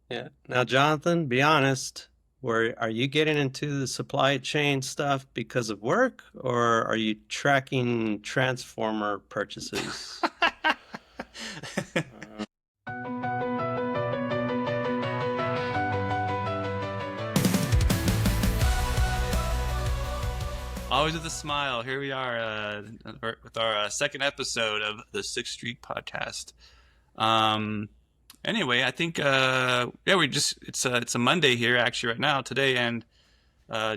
Yeah. Now, Jonathan, be honest. Are you getting into the supply chain stuff because of work, or are you tracking transformer purchases? Always with a smile. Here we are with our second episode of the Sixth Street podcast. Um, anyway, I think yeah, we just it's a Monday here actually right now today, and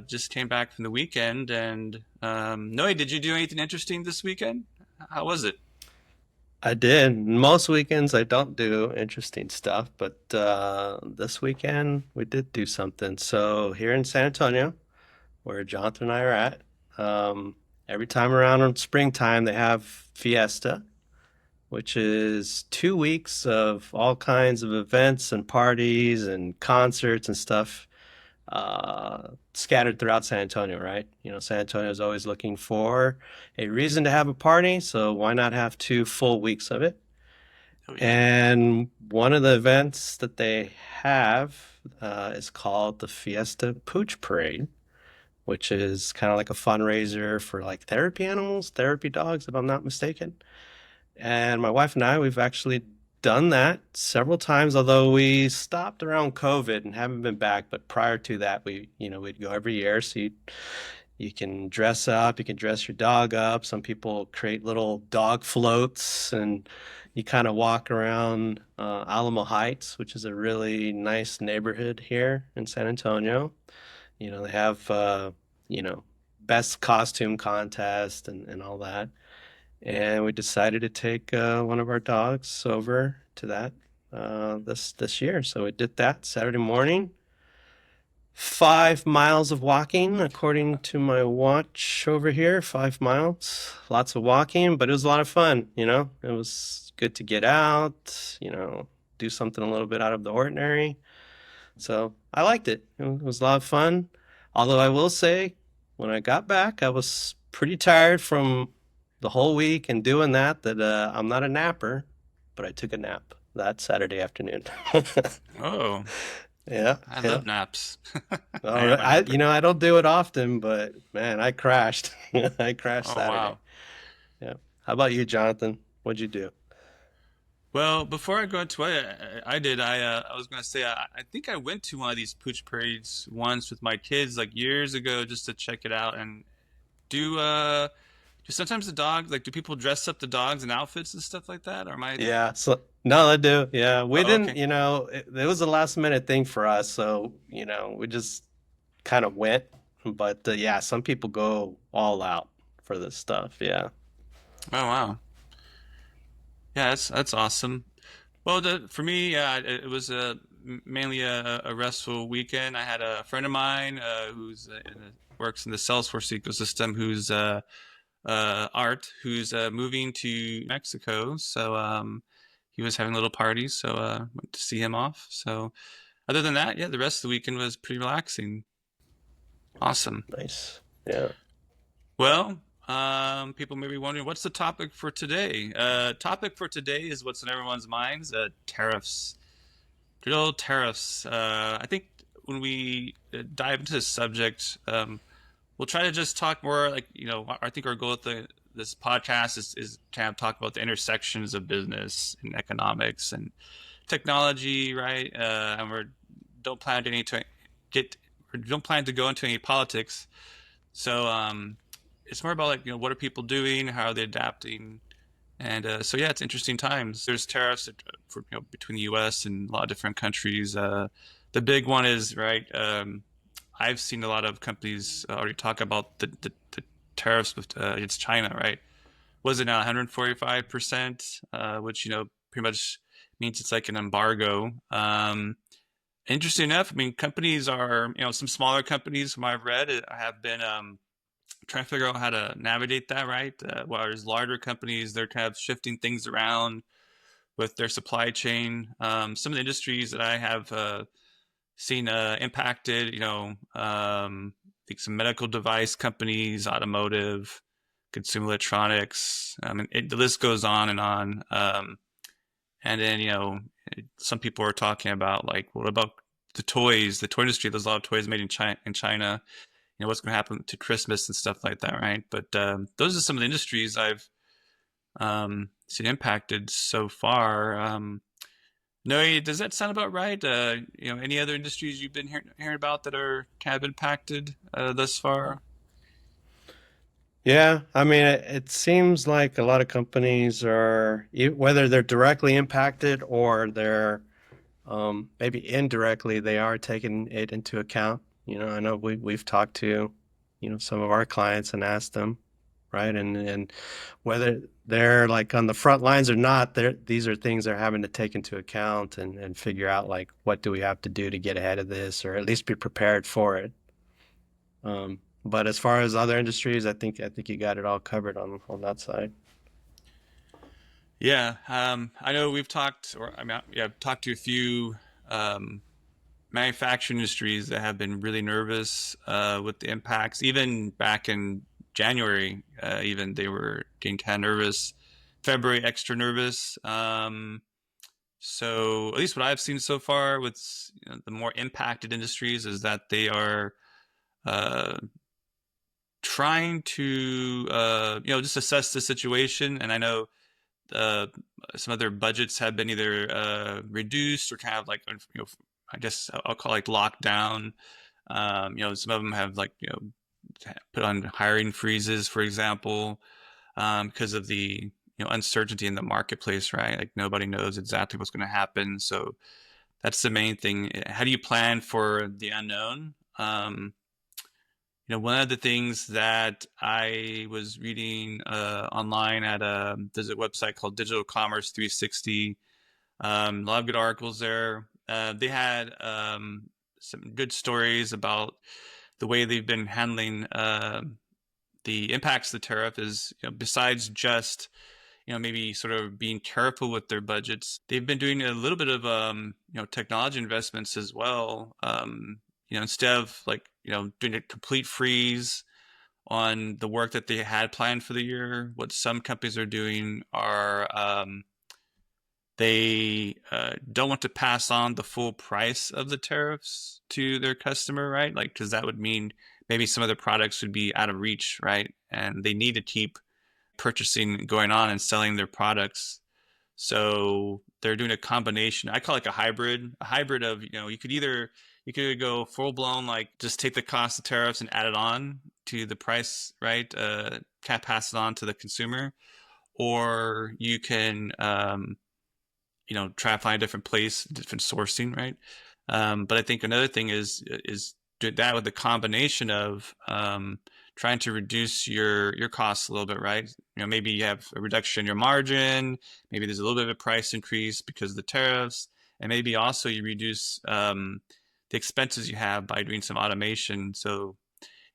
just came back from the weekend. And Noe, did you do anything interesting this weekend? How was it? I did. Most weekends I don't do interesting stuff, but this weekend we did do something. So here in San Antonio, where Jonathan and I are at, um, every time around in springtime they have Fiesta, which is 2 weeks of all kinds of events and parties and concerts and stuff scattered throughout San Antonio, right? You know, San Antonio is always looking for a reason to have a party, so why not have 2 full weeks of it? Oh yeah. And one of the events that they have is called the Fiesta Pooch Parade, which is kind of like a fundraiser for like therapy animals, therapy dogs, if I'm not mistaken. And my wife and I, we've actually done that several times, although we stopped around COVID and haven't been back. But prior to that, we'd go every year. So you can dress up, you can dress your dog up. Some people create little dog floats and you kind of walk around Alamo Heights, which is a really nice neighborhood here in San Antonio. You know, they have, you know, best costume contest and all that. And we decided to take one of our dogs over to that this year. So we did that Saturday morning. 5 miles of walking, according to my watch over here. 5 miles, lots of walking, but it was a lot of fun. You know, it was good to get out. You know, do something a little bit out of the ordinary. So I liked it. It was a lot of fun. Although I will say, when I got back, I was pretty tired from the whole week and doing that. I'm not a napper, but I took a nap that Saturday afternoon. Oh, Yeah, I yeah. love naps. I All right. am a napper. I don't do it often, but man, I crashed. I crashed Oh Saturday. wow. Yeah. How about you, Jonathan? What'd you do? Well, before I go into what I did, I was gonna say I think I went to one of these pooch parades once with my kids like years ago just to check it out. And do do sometimes the dogs like do people dress up the dogs in outfits and stuff like that? Or am I? Yeah. So no, I do. Yeah, we Oh, didn't. okay. You know, it was a last minute thing for us, so you know, we just kind of went. But yeah, some people go all out for this stuff. Yeah. Oh wow. Yeah, that's awesome. Well, for me, it was mainly a restful weekend. I had a friend of mine who's works in the Salesforce ecosystem, who's Art, who's moving to Mexico. So he was having a little party, so went to see him off. So other than that, yeah, the rest of the weekend was pretty relaxing. Awesome. Nice. Yeah. Well, people may be wondering what's the topic for today. Topic for today is what's on everyone's minds: tariffs. Good old tariffs. I think when we dive into this subject, we'll try to just talk more like, I think our goal with this podcast is kind of talk about the intersections of business and economics and technology, right? And don't plan to any to get don't plan to go into any politics. So it's more about like, what are people doing? How are they adapting? And so yeah, it's interesting times. There's tariffs for, between the U.S. and a lot of different countries. The big one is right. I've seen a lot of companies already talk about the tariffs with against China. Right? Was it now 145%? Which pretty much means it's like an embargo. Interesting enough, I mean, companies are, some smaller companies from what I've read have been trying to figure out how to navigate that, right? Whereas larger companies, they're kind of shifting things around with their supply chain. Some of the industries that I have seen impacted, I think some medical device companies, automotive, consumer electronics. The list goes on and on. And then, Some people are talking about like, what about the toys, the toy industry? There's a lot of toys made in China. What's going to happen to Christmas and stuff like that, right? But those are some of the industries I've seen impacted so far. Noe, does that sound about right? Any other industries you've been hearing about that are kind of impacted thus far? Yeah, I mean, it seems like a lot of companies are, whether they're directly impacted or they're maybe indirectly, they are taking it into account. I know we've talked to, some of our clients and asked them, right? And whether they're like on the front lines or not, these are things they're having to take into account and figure out like what do we have to do to get ahead of this or at least be prepared for it. But as far as other industries, I think you got it all covered on that side. Yeah, I know we've talked, or I mean, yeah, I've talked to a few um, manufacturing industries that have been really nervous with the impacts. Even back in January, even they were getting kind of nervous. February, extra nervous. So at least what I've seen so far with the more impacted industries is that they are uh, trying to just assess the situation. And I know uh, some of their budgets have been either reduced or kind of like I guess I'll call it like locked down. Some of them have like put on hiring freezes, for example, because of the uncertainty in the marketplace, right? Like nobody knows exactly what's going to happen. So that's the main thing. How do you plan for the unknown? One of the things that I was reading online at there's a website called Digital Commerce 360. A lot of good articles there. They had some good stories about the way they've been handling the impacts of the tariff is, besides just, maybe sort of being careful with their budgets, they've been doing a little bit of, technology investments as well. Instead of like, doing a complete freeze on the work that they had planned for the year, what some companies are doing are, they don't want to pass on the full price of the tariffs to their customer, right? Like, because that would mean maybe some of the products would be out of reach, right? And they need to keep purchasing going on and selling their products. So they're doing a combination. I call it like a hybrid of, you could go full blown, like just take the cost of tariffs and add it on to the price, right? Can't pass it on to the consumer. Or you can, try to find a different place, different sourcing, right? But I think another thing is do that with the combination of trying to reduce your costs a little bit, right? Maybe you have a reduction in your margin, maybe there's a little bit of a price increase because of the tariffs, and maybe also you reduce the expenses you have by doing some automation. So,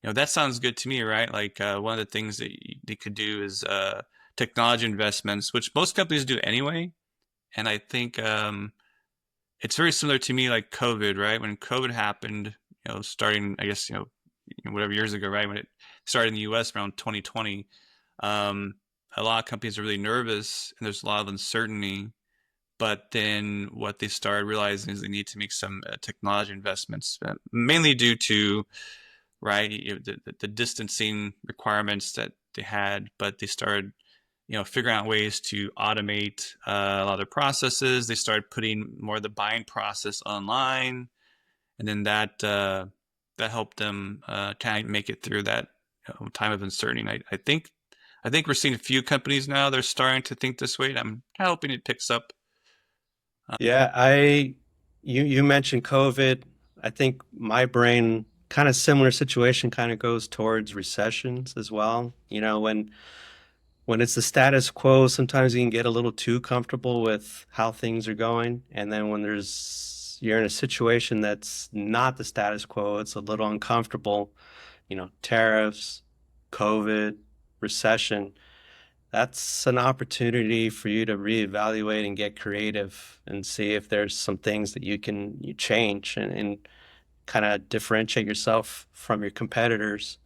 that sounds good to me, right? Like one of the things that they could do is technology investments, which most companies do anyway. And I think it's very similar to me like COVID, right? When COVID happened, starting, I guess, whatever years ago, right? When it started in the US around 2020, um, a lot of companies are really nervous and there's a lot of uncertainty. But then what they started realizing is they need to make some technology investments, mainly due to, right, the distancing requirements that they had, but they started figuring out ways to automate a lot of their processes. They started putting more of the buying process online, and then that helped them kind of make it through that time of uncertainty. I think we're seeing a few companies now they're starting to think this way. And I'm kind of hoping it picks up. Yeah, you mentioned COVID. I think my brain kind of similar situation kind of goes towards recessions as well. When it's the status quo, sometimes you can get a little too comfortable with how things are going, and then when you're in a situation that's not the status quo, it's a little uncomfortable. Tariffs, COVID, recession. That's an opportunity for you to reevaluate and get creative and see if there's some things that you change and kind of differentiate yourself from your competitors.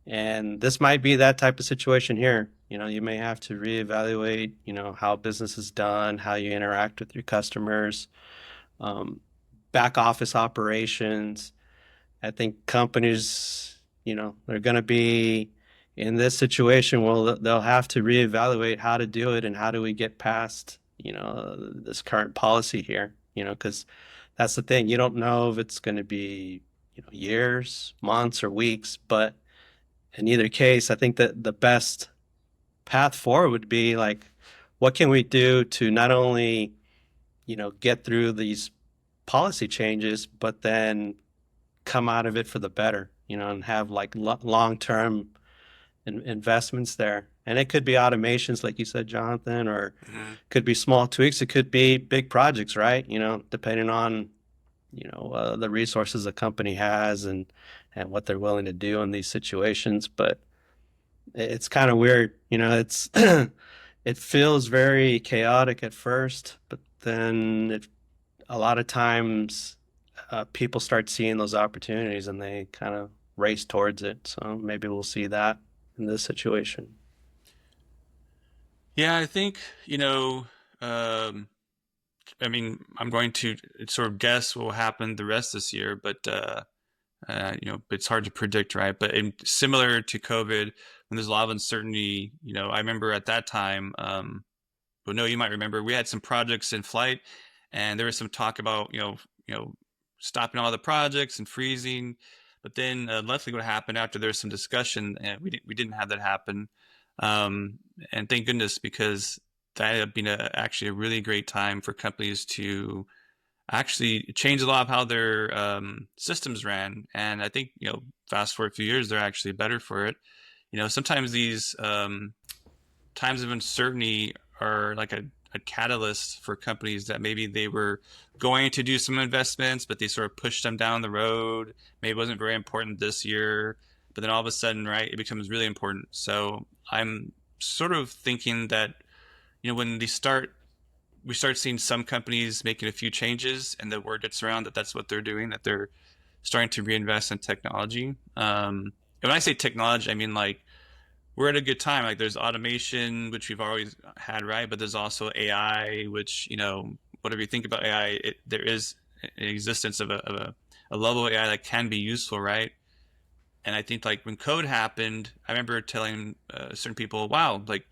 And this might be that type of situation here. You may have to reevaluate, how business is done, how you interact with your customers, um, back office operations. I think companies, they're going to be in this situation. Well, they'll have to reevaluate how to do it and how do we get past, this current policy here, because that's the thing. You don't know if it's going to be, years, months, or weeks, but in either case, I think that the best path forward would be like, what can we do to not only, get through these policy changes, but then come out of it for the better, and have like long-term investments there. And it could be automations, like you said, Jonathan, or Mhm. could be small tweaks. It could be big projects, right? Depending on, the resources a company has and what they're willing to do in these situations. But it's kind of weird, it's it feels very chaotic at first, but then a lot of times people start seeing those opportunities and they kind of race towards it. So maybe we'll see that in this situation. Yeah, I think, um, I mean, I'm going to sort of guess what will happen the rest this year, but it's hard to predict, right? But similar to COVID, when there's a lot of uncertainty, I remember at that time, but no, you might remember we had some projects in flight, and there was some talk about stopping all the projects and freezing. But then, luckily, what happened after there was some discussion, and we didn't have that happen. Um, and thank goodness, because that had been actually a really great time for companies to actually change a lot of how their systems ran. And I think, fast forward a few years, they're actually better for it. Sometimes these times of uncertainty are like a catalyst for companies that maybe they were going to do some investments, but they sort of pushed them down the road. Maybe it wasn't very important this year, but then all of a sudden, right, it becomes really important. So I'm sort of thinking that, when we start seeing some companies making a few changes and the word gets around that that's what they're doing, that they're starting to reinvest in technology. And when I say technology, I mean like we're at a good time. Like there's automation, which we've always had, right? But there's also AI, which, whatever you think about AI, there is an existence of a level of AI that can be useful, right? And I think like when code happened, I remember telling certain people, wow, like,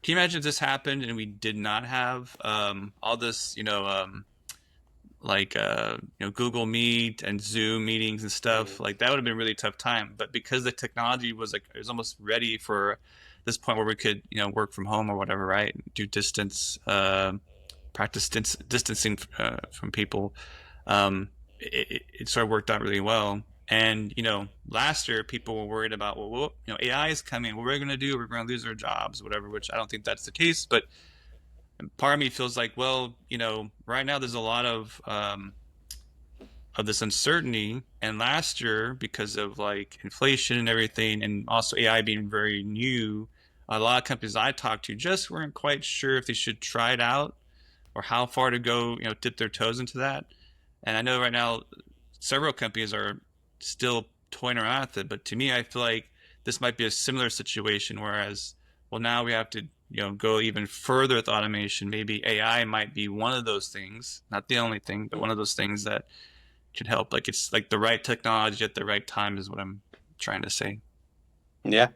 can you imagine if this happened and we did not have all this, like Google Meet and Zoom meetings and stuff, Mm. like that would have been a really tough time. But because the technology was like it was almost ready for this point where we could work from home or whatever, right? Do distance practice distancing from people. It sort of worked out really well. And last year people were worried about well, AI is coming. What are we going to do? We're going to lose our jobs, whatever. Which I don't think that's the case, but part of me feels like, well, right now there's a lot of this uncertainty. And last year, because of like inflation and everything, and also AI being very new, a lot of companies I talked to just weren't quite sure if they should try it out or how far to go, dip their toes into that. And I know right now several companies are still toying around with it, but to me, I feel like this might be a similar situation. Whereas, well, now we have to, go even further with automation. Maybe AI might be one of those things, not the only thing, but one of those things that could help. Like it's like the right technology at the right time is what I'm trying to say. Yeah,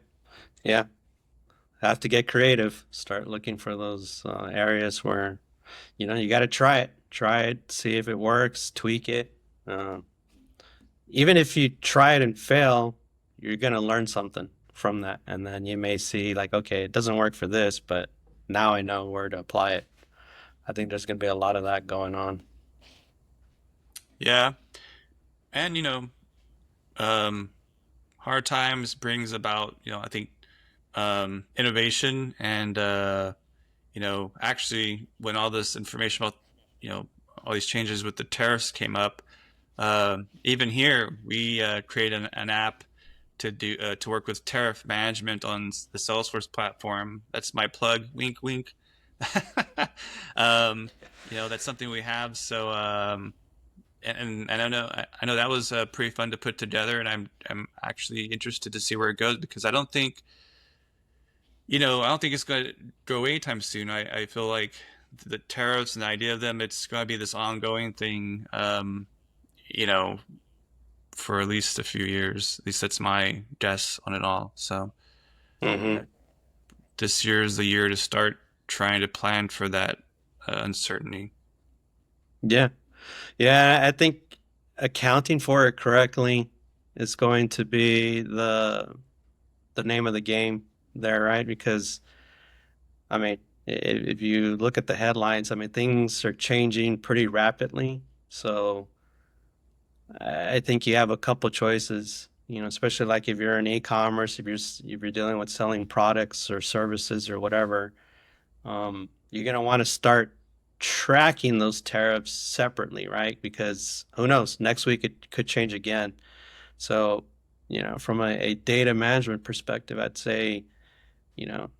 yeah. Have to get creative. Start looking for those areas where, you got to try it, see if it works, tweak it. Uh, Even if you try it and fail, you're going to learn something from that. And then you may see, like, okay, it doesn't work for this, but now I know where to apply it. I think there's going to be a lot of that going on. Yeah, and um, hard times brings about I think innovation and actually when all this information about you know all these changes with the tariffs came up, even here we created an app to work with tariff management on the Salesforce platform. That's my plug. Wink, wink. um, that's something we have. So and I know that was pretty fun to put together, and I'm actually interested to see where it goes because I don't think I don't think it's going to go anytime soon. I feel like the tariffs and the idea of them, it's going to be this ongoing thing, you know, for at least a few years. At least that's my guess on it all. So Hmm. uh, this year is the year to start trying to plan for that uncertainty. Yeah. Yeah, I think accounting for it correctly is going to be the name of the game there, right? Because I mean, if you look at the headlines, I mean, things are changing pretty rapidly. So I think you have a couple choices, especially like if you're in e-commerce, if you're dealing with selling products or services or whatever, you're gonna want to start tracking those tariffs separately, right? Because who knows, next week it could change again. So, from a data management perspective, I'd say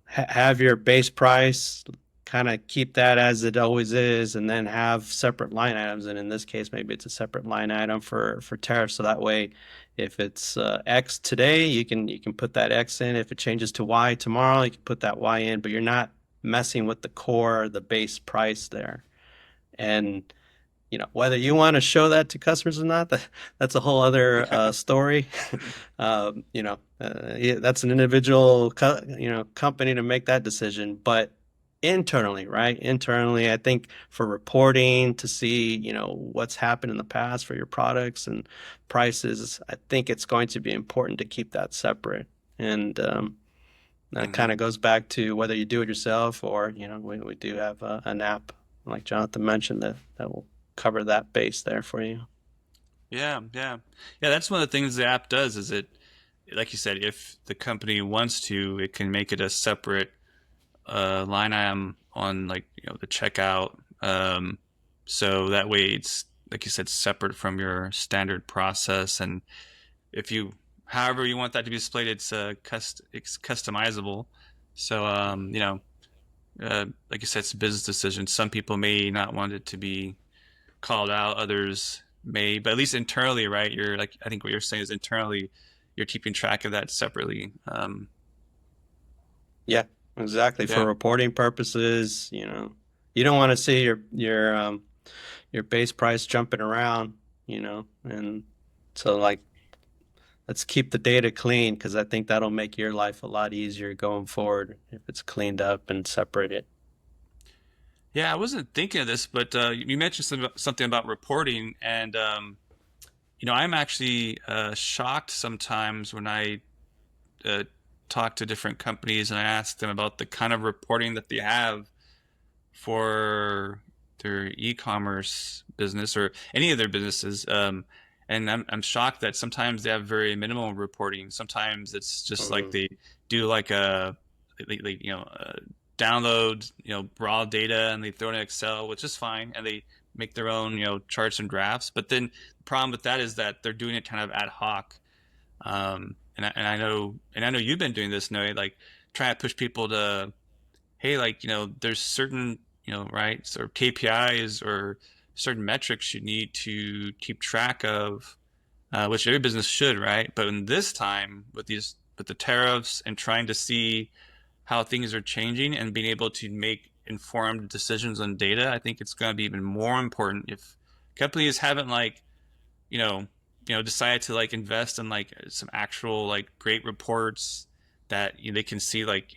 have your base price, kind of keep that as it always is, and then have separate line items. And in this case, maybe it's a separate line item for tariffs. So that way, if it's X today, you can put that X in. If it changes to Y tomorrow, you can put that Y in. But you're not messing with the core, the base price there. And whether you want to show that to customers or not, that's a whole other story. Yeah, that's an individual company to make that decision. But internally, right? Internally, I think for reporting to see what's happened in the past for your products and prices, I think it's going to be important to keep that separate. And that kind Hmm. of goes back to whether you do it yourself or we do have an app like Jonathan mentioned that will cover that base there for you. Yeah, yeah, yeah. That's one of the things the app does. Is it, like you said, if the company wants to, it can make it a separate line item on like the checkout. So that way it's like you said separate from your standard process. And if you, however you want that to be displayed, it's customizable. So like you said, it's a business decision. Some people may not want it to be called out, others may, but at least internally, right? You're like, I think what you're saying is internally you're keeping track of that separately. Yeah, exactly. For Yeah. reporting purposes, you don't want to see your base price jumping around, and so like let's keep the data clean because I think that'll make your life a lot easier going forward if it's cleaned up and separated. Yeah, I wasn't thinking of this, but you mentioned something about reporting, and I'm actually shocked sometimes when I uh, talk to different companies and I ask them about the kind of reporting that they have for their e-commerce business or any of their businesses. And I'm shocked that sometimes they have very minimal reporting. Sometimes it's just like Mhm. they do like download raw data and they throw it in Excel, which is fine, and they make their own charts and graphs. But then the problem with that is that they're doing it kind of ad hoc. And I know you've been doing this, Noe, like trying to push people to, hey, like, there's certain, right, sort of KPIs or certain metrics you need to keep track of, which every business should, right? But in this time with the tariffs and trying to see how things are changing and being able to make informed decisions on data, I think it's going to be even more important if companies haven't like you know, decide to like invest in like some actual like great reports that they can see like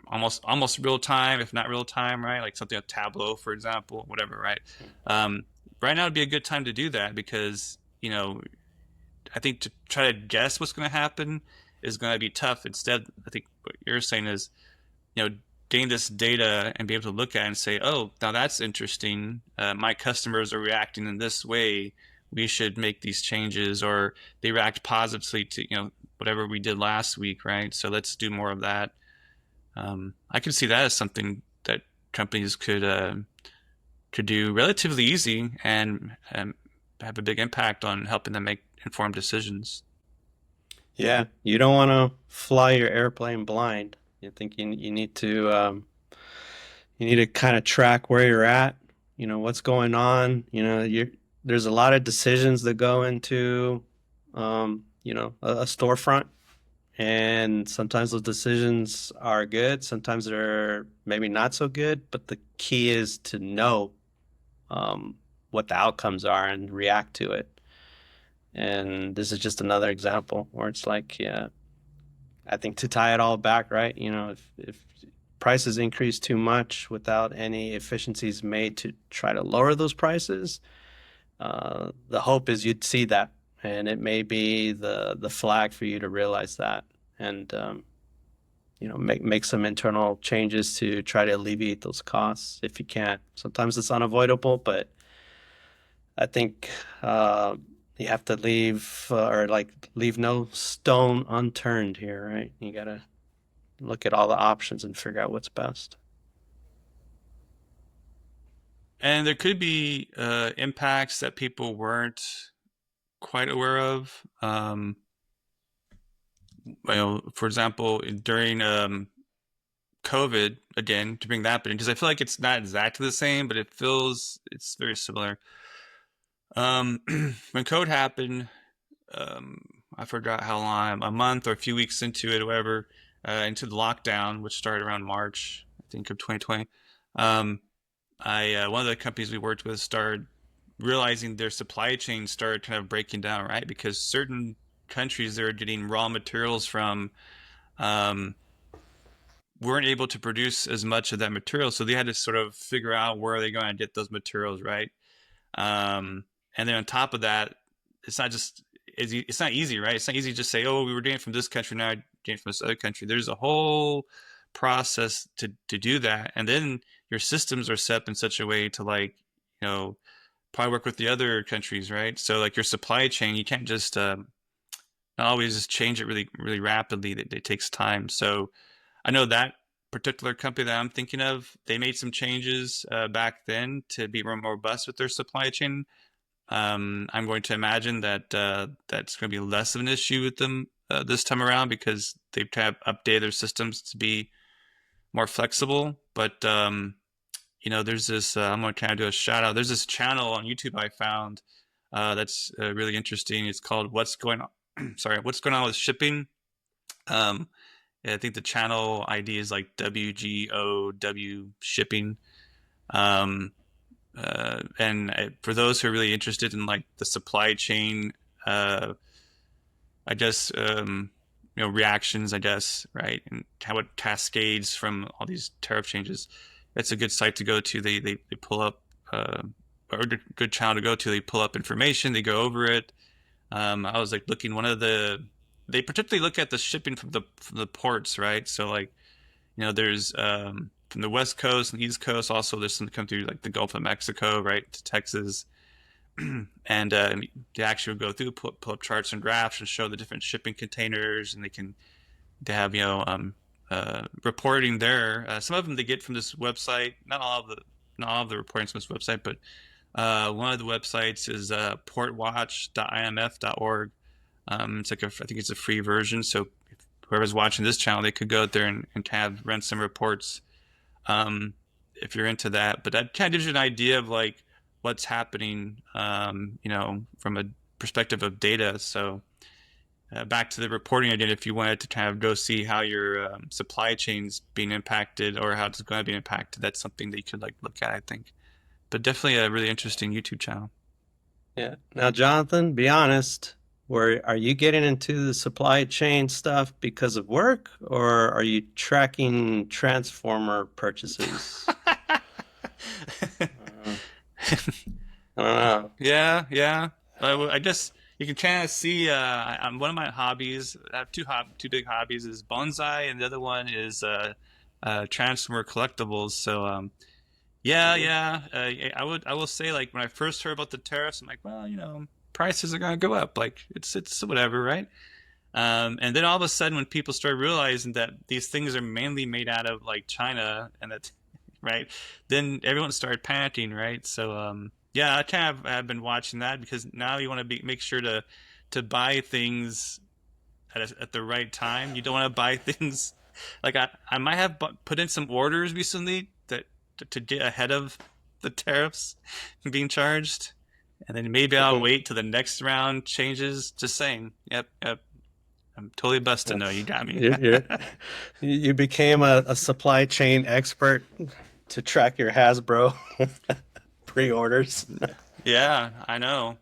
almost real time, if not real time, right? Like something like Tableau, for example, whatever, right? Um, right now would be a good time to do that because I think to try to guess what's going to happen is going to be tough. Instead, I think what you're saying is gain this data and be able to look at it and say, oh, now that's interesting. My customers are reacting in this way. We should make these changes, or they react positively to whatever we did last week, right? So let's do more of that. I can see that as something that companies could do relatively easy and have a big impact on helping them make informed decisions. Yeah, you don't want to fly your airplane blind. You think you need to kind of track where you're at, what's going on. There's a lot of decisions that go into a storefront, And sometimes those decisions are good, sometimes they're maybe not so good, but the key is to know um, what the outcomes are and react to it. And this is just another example where it's like, yeah, I think to tie it all back, right? If prices increase too much without any efficiencies made to try to lower those prices, the hope is you'd see that, and it may be the flag for you to realize that, and make some internal changes to try to alleviate those costs if you can. Sometimes it's unavoidable, but I think you have to leave or like leave no stone unturned here, right? You gotta look at all the options and figure out what's best. And there could be impacts that people weren't quite aware of. For example, during COVID, again, to bring that in, because I feel like it's not exactly the same, but it's very similar. When COVID happened, um, I forgot how long, a month or a few weeks into it, or whatever, into the lockdown, which started around March, I think, of 2020. Um, I One of the companies we worked with started realizing their supply chain started kind of breaking down, right? Because certain countries they're getting raw materials from um, weren't able to produce as much of that material, so they had to sort of figure out where they're going to get those materials, right? Um, and then on top of that, it's not just it's not easy, right? It's not easy to just say, "Oh, we were doing it from this country, now I'm doing it from this other country." There's a whole process to do that, and then your systems are set up in such a way to like, you know, probably work with the other countries, right? So like your supply chain, you can't just not always just change it really rapidly. It takes time. So I know that particular company that I'm thinking of, they made some changes back then to be more robust with their supply chain. I'm going to imagine that that's going to be less of an issue with them this time around because they've kind of updated their systems to be more flexible. But there's this. I'm going to kind of do a shout out. There's this channel on YouTube I found that's really interesting. It's called "What's Going On." Sorry, what's going on with shipping? Um, I think the channel ID is like WGOW shipping. Um, and for those who are really interested in like the supply chain, uh, I guess reactions, I guess, right, and how it cascades from all these tariff changes. It's a good site to go to. They pull up or a good channel to go to. They pull up information. They go over it. I was like looking one of the they particularly look at the shipping from the ports, right? So like there's from the West Coast and East Coast. Also, there's some that come through like the Gulf of Mexico, right, to Texas, and they actually go through, pull up charts and graphs and show the different shipping containers, and they have reporting there. Some of them they get from this website. Not all of the reporting from this website, but one of the websites is portwatch.imf.org. It's like I think it's a free version, so whoever's watching this channel, they could go out there and have run some reports um, if you're into that. But that kind of gives you an idea of like what's happening, from a perspective of data. So back to the reporting idea, if you wanted to kind of go see how your supply chain's being impacted or how it's going to be impacted, that's something that you could like look at, I think. But definitely a really interesting YouTube channel. Yeah. Now, Jonathan, be honest, are you getting into the supply chain stuff because of work, or are you tracking transformer purchases? Uh, I don't know. Yeah, yeah. I guess you can kind of see. I'm one of my hobbies. I have two big hobbies: is bonsai, and the other one is transformer collectibles. So yeah, Mhm. yeah. I will say like when I first heard about the tariffs, I'm like, well, prices are gonna go up. Like it's whatever, right? And then all of a sudden, when people start realizing that these things are mainly made out of like China, and that right, then everyone started panicking, right? So yeah, I kind of have been watching that because now you want to make sure to buy things at the right time. You don't want to buy things like I might have put in some orders recently that to get ahead of the tariffs being charged, and then maybe I'll Mhm. wait till the next round changes. Just saying. Yep, yep. I'm totally busted. No, you got me. You're you became a supply chain expert to track your Hasbro pre-orders. Yeah, I know.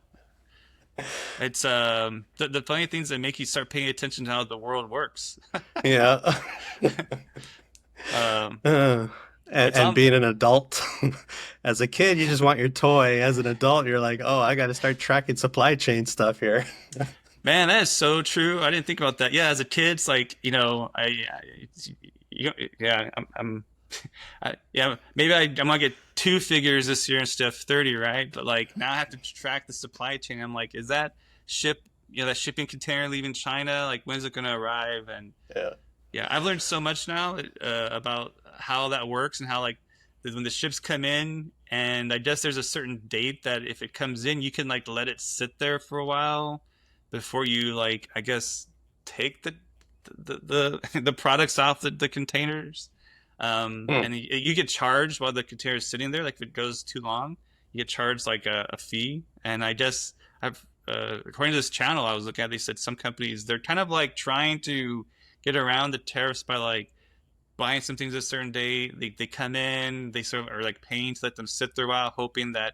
It's the funny things that make you start paying attention to how the world works. Yeah. Um, Uh, it's and on. being an adult, as a kid, you just want your toy. As an adult, you're like, oh, I got to start tracking supply chain stuff here. Man, that is so true. I didn't think about that. Yeah, as a kid, it's like, yeah, yeah, maybe I'm gonna get two figures this year instead of 30, right? But like now I have to track the supply chain. I'm like, is that ship, that shipping container leaving China? Like, when's it gonna arrive? And Yeah. yeah, I've learned so much now about how that works and how like when the ships come in, and I guess there's a certain date that if it comes in, you can like let it sit there for a while before you like I guess take the products off the containers. Hmm. And you get charged while the container is sitting there. Like if it goes too long, you get charged like a fee. And I guess I've according to this channel I was looking at, they said some companies they're kind of like trying to get around the tariffs by like buying some things a certain day. They come in, they sort of are like paying to let them sit there a while, hoping that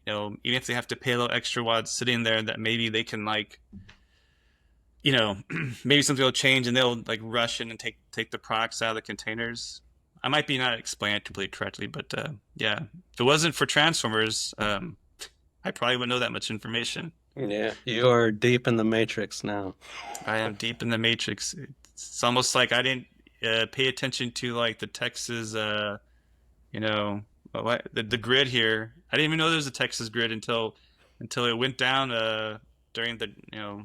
even if they have to pay a little extra while it's sitting there, that maybe they can like you know maybe something will change and they'll like rush in and take the products out of the containers. I might be not explaining it completely correctly, but yeah, if it wasn't for Transformers, I probably wouldn't know that much information. Yeah. You are deep in the matrix now. I am deep in the matrix. It's almost like I didn't pay attention to like the Texas, you know, the grid here. I didn't even know there was a Texas grid until it went down during the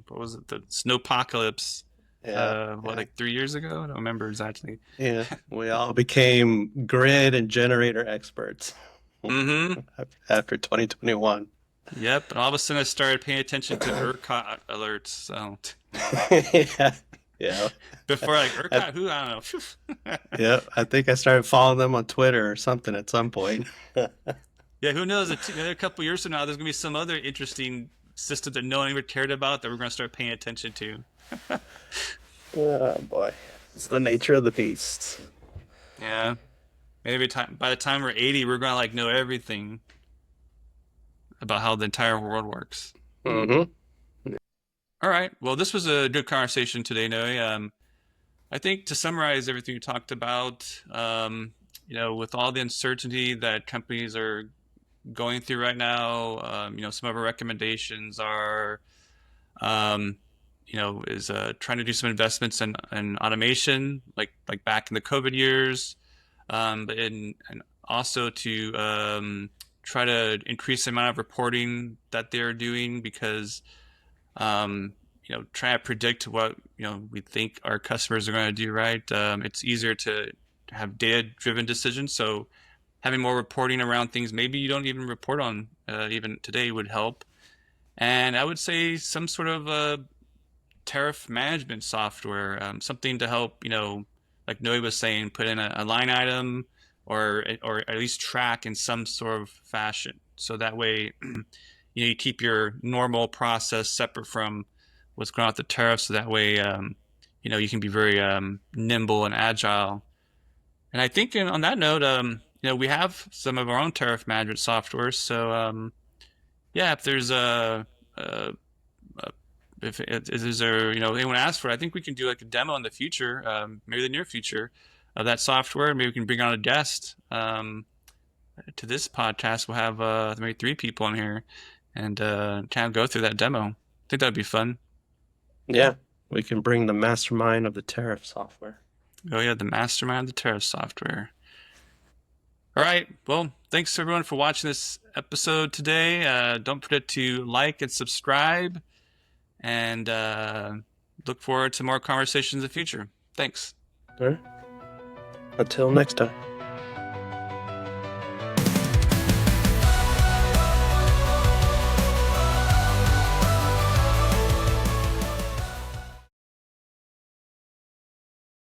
what was it, the snowpocalypse Yeah. what, Yeah. like 3 years ago? I don't remember exactly. Yeah. We all became grid and generator experts Mm-hmm. after 2021. Yep. And all of a sudden I started paying attention to ERCOT alerts. So Yeah. Yeah. before like I, ERCOT, who I don't know. yeah. I think I started following them on Twitter or something at some point. Yeah, who knows? Another couple years from now, there's gonna be some other interesting system that no one ever cared about that we're gonna start paying attention to. Oh boy. It's the nature of the beast. Yeah, maybe by the time we're 80, we're gonna like know everything about how the entire world works. Hmm. All right. Well, this was a good conversation today, Noe. I think to summarize everything you talked about, with all the uncertainty that companies are going through right now, some of our recommendations are, um, is trying to do some investments in automation, like back in the COVID years, and also to try to increase the amount of reporting that they're doing because trying to predict what we think our customers are going to do, right? It's easier to have data-driven decisions, so having more reporting around things maybe you don't even report on even today would help. And I would say some sort of tariff management software, something to help, like Noe was saying, put in a line item or at least track in some sort of fashion. So that way, you keep your normal process separate from what's going on with the tariffs. So that way, you can be very nimble and agile. And I think on that note, we have some of our own tariff management software. So yeah, if there's a if there's anyone asks for it, I think we can do like a demo in the future, maybe the near future, of that software. Maybe we can bring on a guest to this podcast. We'll have maybe 3 people on here and kind of go through that demo. I think that'd be fun. Yeah. We can bring the mastermind of the tariff software. Oh yeah, the mastermind of the tariff software. All right. Well, thanks everyone for watching this episode today. Don't forget to like and subscribe, and look forward to more conversations in the future. Thanks. All right. Until next time.